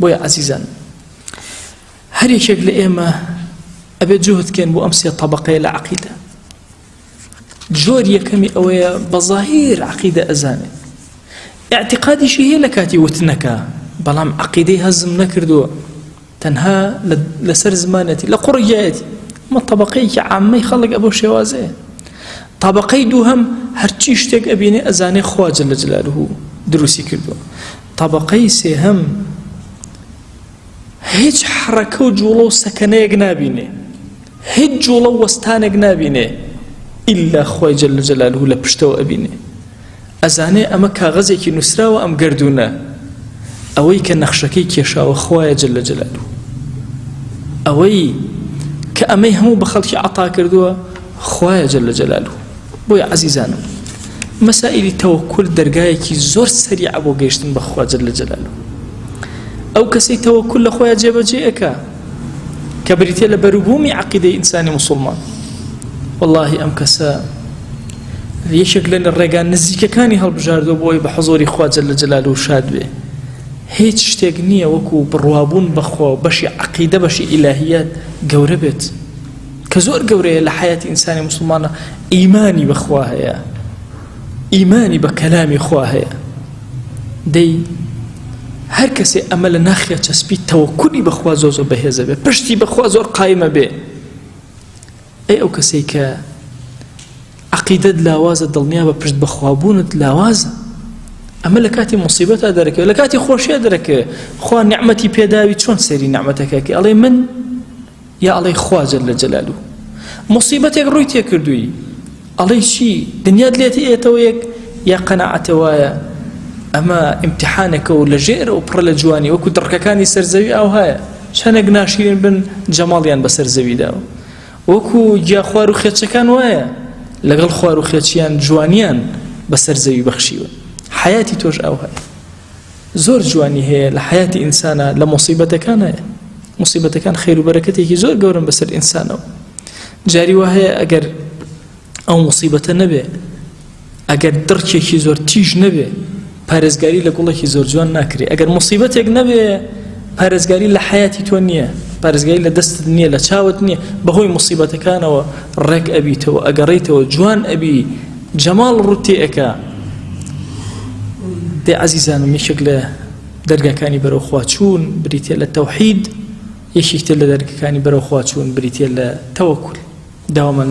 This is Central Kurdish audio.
بۆیە عەزیزان هەر یەکێک لە ئێمە ئەبێ جوهدکەین بۆ ئەم سێ تەبەقەیە لە عەقیدە. جۆر یەکەمی ئەوەیە بەظاهیر عەقیدە ئەزانێت، ئیعتیقادیشی هەیە لە کاتی وتنەکە، بەڵام عەقیدەی هەزم نەکردووە، تەنها لەسەر زمانەتی لە قوڕیایەتی. ئەمە تەبەقەیەکی عامەی خەڵک ئەبۆ شێوازەیە. طبقەی دووهەم هەرچی شتێک ئەبینێ ئەزانێ خوا جەل جەلالوهو دروستی کردووە. طبقەی سێهەم هیچ حرەکە و جوڵە و سەکەنەیەک نابینێ، هیچ جوڵە و وەستانێک نابینێ ئیلا خوای جەل جەلالوهو لە پشتەوە ئەبینێ. ئەزانێ ئەمە کاغەزێکی نووسراوە ئەم گەردوونە، ئەوەی کە نەخشەکەی کێشاوە خوایە جەل جەلالوهو، ئەوەی کە ئەمەی هەموو بە خەڵکی عەتا کردووە خوایە جەل جەلالوهو. بۆیە عەزیزانم مەسائلی تەوەکل دەرگایەکی زۆر سەریعە بۆ گەیشتن بە خوا جەل جەلالوهو. ئەو کەسەی تەوەکل لە خۆیان جێبەجێ ئەکا کە بریتێ لە بەروبوومی عەقیدەی ئینسانی موسڵمان، وەڵڵاهی ئەم کەسە یەکێک لە ڕێگان نزیکەکانی هەڵبژاردووە بۆی بە حوزوری خوا جەل جەلالوهو شاد بێ. هیچ شتێک نییە وەکو بڕوابوون بەخوا بەشی عەقیدە بەشی ئیلاهیات گەورە بێت کە زۆر گەورەیە لە حیاتی ئینسانی موسڵمانە. ئیمانی بەخوا هەیە، ئیمانی بە کەلامی خوا هەیە. دەی هەر کەسێ ئەمە لە ناخیە چەسپی تەوەکولی بەخوا زۆر بەهێزە بێ، پشتی بەخوا زۆر قایمە بێ. ئەی ئەو کەسەی کە عەقیدەت لاوازە، دڵنیا بە پشت بەخوابوونت لاوازە، ئەمە لە کاتی مصیبەتا دەرەکەوێت، لە کاتی خۆشیە دەرەکەوێت. خوا نیعمەتی پێداوی چۆن سەیری نیعمەتەکەکە ئەڵێ من یا ئەڵێ خوا جەل جەلالوهو. مصیبەتێک ڕووی تێ کردووی ئەڵێ چی دنیات لێتی ئێتەوە یەک یا قەناعەتە وایە ئەمە ئیمتیحانێکە و لە ژێرە و پڕە لە جوانی وەکو دڕکەکانی سەرزەوی ئەو هەیە، چەندێک ناشرین بن جەماڵیان بە سەرزەویداوە، وەکو گیا خوار و خێچەکان وایە لەگەڵ خوار و خێچیان جوانیان بە سەرزەوی بەخشیوە. حیاتی تۆش ئەو هەیە، زۆر جوانی هەیە لە حیاتی ئینسانە، لە مصیبەتەکان هەیە. مصیبەتەکان خێر و بەرەکەتێکی زۆر گەورن بەسەر ئینسانەوە. جاری وا هەیە ئەگەر ئەو مصیبەتە نەبێ، ئەگەر دڕکێکی زۆر تیژ نەبێ، پارێزگاری لە گوڵێکی زۆر جوان ناکرێ. ئەگەر مصیبەتێک نەبێ، پارێزگاری لە حیاتی تۆ نییە، پارێزگاری لە دەستت نییە، لە چاوت نییە. بەهۆی مصیبەتەکانەوە ڕێک ئەبیتەوە، ئەگەڕیتەوە، جوان ئەبی، جەماڵ ڕووتی ئەکا. دێ عەزیزانم یەکێک لە دەرگاکانی بەرەو خوا چوون بریتێ لە تەوحید، یەکێک لە دەرگاکانی بەرەو خوا چوون بریتێ لە تەوەکل. داوامان